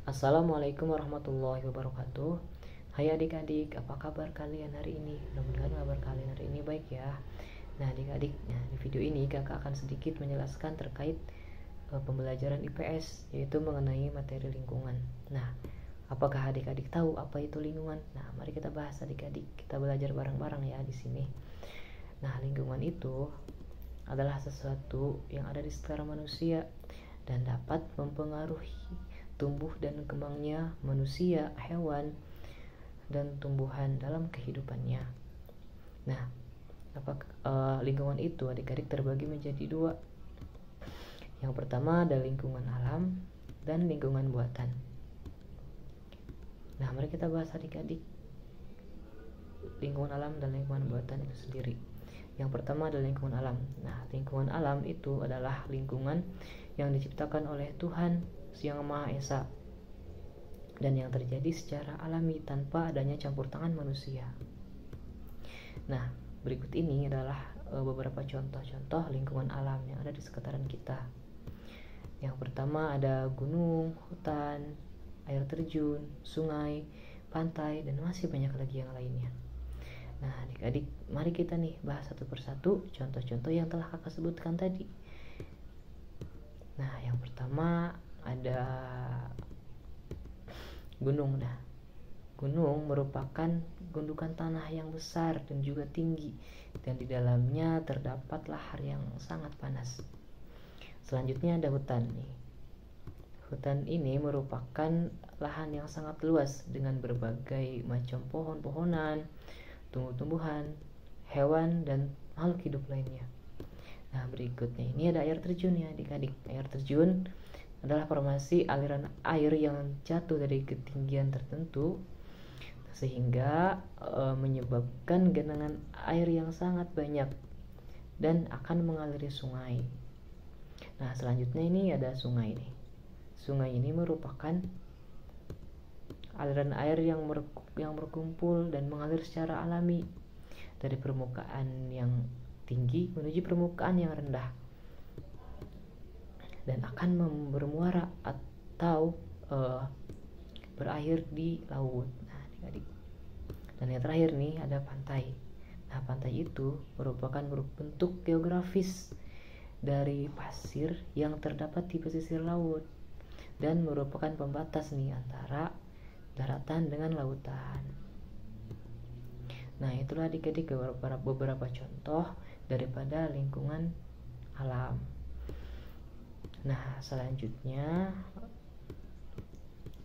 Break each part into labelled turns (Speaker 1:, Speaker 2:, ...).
Speaker 1: Assalamualaikum warahmatullahi wabarakatuh. Hai adik-adik, apa kabar kalian hari ini? Mudah-mudahan kabar kalian hari ini baik ya. Nah adik-adik, di video ini kakak akan sedikit menjelaskan terkait pembelajaran IPS, yaitu mengenai materi lingkungan. Nah, apakah adik-adik tahu apa itu lingkungan? Nah, mari kita bahas adik-adik. Kita belajar bareng-bareng ya di sini. Nah, lingkungan itu adalah sesuatu yang ada di sekitar manusia dan dapat mempengaruhi tumbuh dan kembangnya manusia, hewan, dan tumbuhan dalam kehidupannya. Nah, lingkungan itu adik-adik terbagi menjadi dua. Yang pertama ada lingkungan alam dan lingkungan buatan. Nah, mari kita bahas adik-adik lingkungan alam dan lingkungan buatan itu sendiri. Yang pertama adalah lingkungan alam. Nah, lingkungan alam itu adalah lingkungan yang diciptakan oleh Tuhan Yang Maha Esa dan yang terjadi secara alami tanpa adanya campur tangan manusia. Nah, berikut ini adalah beberapa contoh-contoh lingkungan alam yang ada di sekitaran kita. Yang pertama ada gunung, hutan, air terjun, sungai, pantai, dan masih banyak lagi yang lainnya. Nah, adik-adik, mari kita nih bahas satu persatu contoh-contoh yang telah kakak sebutkan tadi. Nah, yang pertama ada gunung. Nah, gunung merupakan gundukan tanah yang besar dan juga tinggi, dan di dalamnya terdapat lahar yang sangat panas. Selanjutnya ada hutan nih. Hutan ini merupakan lahan yang sangat luas dengan berbagai macam pohon-pohonan, tumbuh-tumbuhan, hewan, dan makhluk hidup lainnya. Nah, berikutnya ini ada air terjun ya adik-adik. Air terjun adalah formasi aliran air yang jatuh dari ketinggian tertentu sehingga menyebabkan genangan air yang sangat banyak dan akan mengaliri sungai. Nah, selanjutnya ini ada sungai nih. Sungai ini merupakan aliran air yang berkumpul dan mengalir secara alami dari permukaan yang tinggi menuju permukaan yang rendah dan akan bermuara atau berakhir di laut. Nah, adik-adik. Dan yang terakhir nih ada pantai. Nah, pantai itu merupakan bentuk geografis dari pasir yang terdapat di pesisir laut dan merupakan pembatas nih antara daratan dengan lautan. Nah, itulah adik-adik beberapa contoh daripada lingkungan alam. Nah, selanjutnya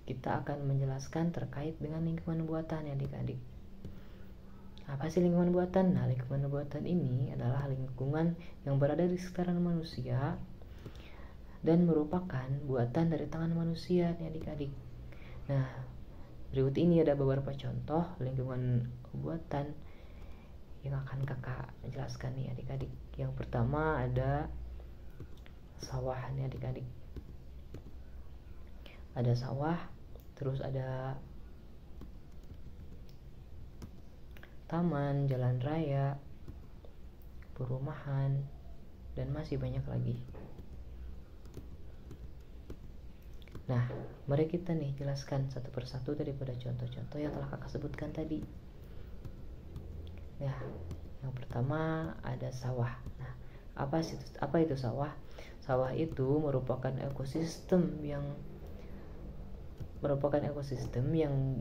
Speaker 1: kita akan menjelaskan terkait dengan lingkungan buatan ya adik-adik. Apa sih lingkungan buatan? Nah, lingkungan buatan ini adalah lingkungan yang berada di sekitaran manusia dan merupakan buatan dari tangan manusia nih adik-adik. Nah, berikut ini ada beberapa contoh lingkungan buatan yang akan kakak jelaskan nih adik-adik. Yang pertama ada sawah nih adik-adik. Ada sawah, terus ada taman, jalan raya, perumahan, dan masih banyak lagi. Nah, mari kita nih jelaskan satu persatu daripada contoh-contoh yang telah kakak sebutkan tadi. Ya, yang pertama ada sawah. Nah, apa itu sawah? Sawah itu merupakan ekosistem yang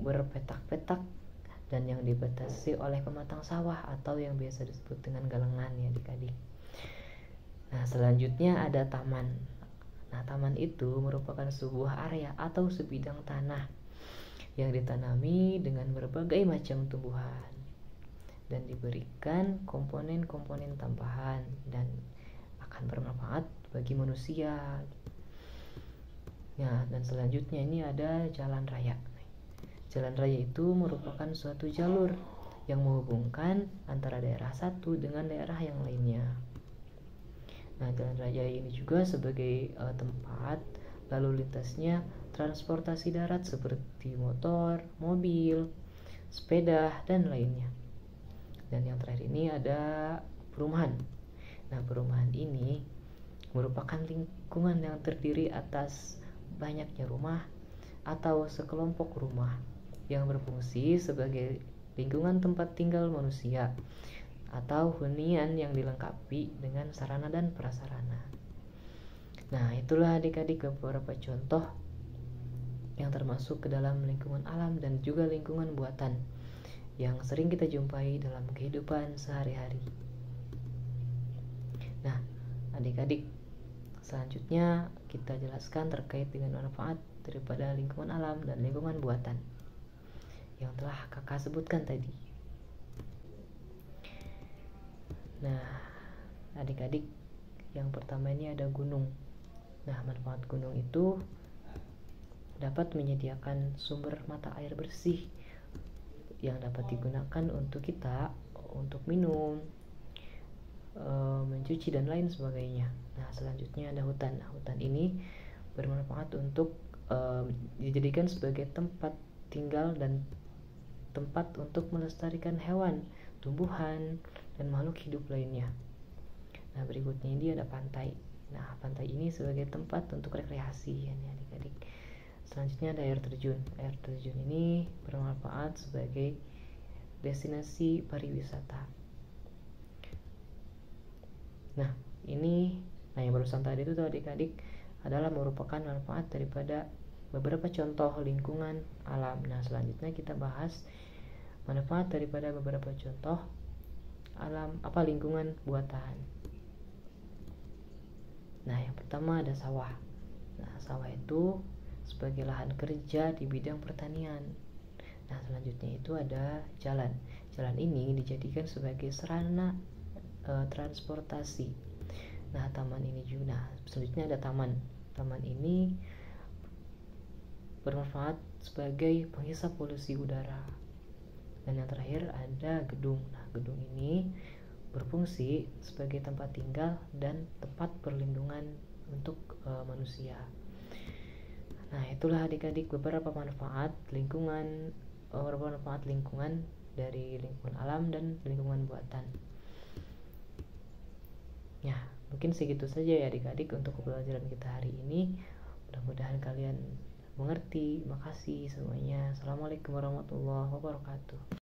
Speaker 1: berpetak-petak dan yang dibatasi oleh pematang sawah atau yang biasa disebut dengan galengan ya adik-adik. Nah, selanjutnya ada taman. Nah, taman itu merupakan sebuah area atau sebidang tanah yang ditanami dengan berbagai macam tumbuhan dan diberikan komponen-komponen tambahan dan akan bermanfaat bagi manusia. Ya, dan selanjutnya ini ada jalan raya. Jalan raya itu merupakan suatu jalur yang menghubungkan antara daerah satu dengan daerah yang lainnya. Nah, jalan raya ini juga sebagai tempat lalu lintasnya transportasi darat seperti motor, mobil, sepeda, dan lainnya. Dan yang terakhir ini ada perumahan. Nah, perumahan ini merupakan lingkungan yang terdiri atas banyaknya rumah atau sekelompok rumah yang berfungsi sebagai lingkungan tempat tinggal manusia atau hunian yang dilengkapi dengan sarana dan prasarana. Nah, itulah adik-adik beberapa contoh yang termasuk ke dalam lingkungan alam dan juga lingkungan buatan yang sering kita jumpai dalam kehidupan sehari-hari. Nah, adik-adik, selanjutnya kita jelaskan terkait dengan manfaat daripada lingkungan alam dan lingkungan buatan yang telah kakak sebutkan tadi. Nah, adik-adik, yang pertama ini ada gunung. Nah, manfaat gunung itu dapat menyediakan sumber mata air bersih yang dapat digunakan untuk kita, untuk minum, mencuci dan lain sebagainya. Nah, selanjutnya ada hutan. Nah, hutan ini bermanfaat untuk dijadikan sebagai tempat tinggal dan tempat untuk melestarikan hewan, tumbuhan, dan makhluk hidup lainnya. Nah, berikutnya ini ada pantai. Nah, pantai ini sebagai tempat untuk rekreasi ya adik-adik. Selanjutnya ada air terjun. Air terjun ini bermanfaat sebagai destinasi pariwisata. Nah, yang barusan tadi itu adik-adik adalah merupakan manfaat daripada beberapa contoh lingkungan alam. Nah, selanjutnya kita bahas manfaat daripada beberapa contoh alam lingkungan buatan. Nah, yang pertama ada sawah. Nah, sawah itu sebagai lahan kerja di bidang pertanian. Nah, selanjutnya itu ada jalan. Jalan ini dijadikan sebagai sarana transportasi. Nah, taman ini juga. Nah, selanjutnya ada taman. Taman ini bermanfaat sebagai penghisap polusi udara. Dan yang terakhir ada gedung. Nah, gedung ini berfungsi sebagai tempat tinggal dan tempat perlindungan untuk manusia. Nah, itulah adik-adik beberapa manfaat lingkungan dari lingkungan alam dan lingkungan buatan. Ya, mungkin segitu saja ya adik-adik untuk pembelajaran kita hari ini. Mudah-mudahan kalian mengerti. Makasih semuanya. Assalamualaikum warahmatullahi wabarakatuh.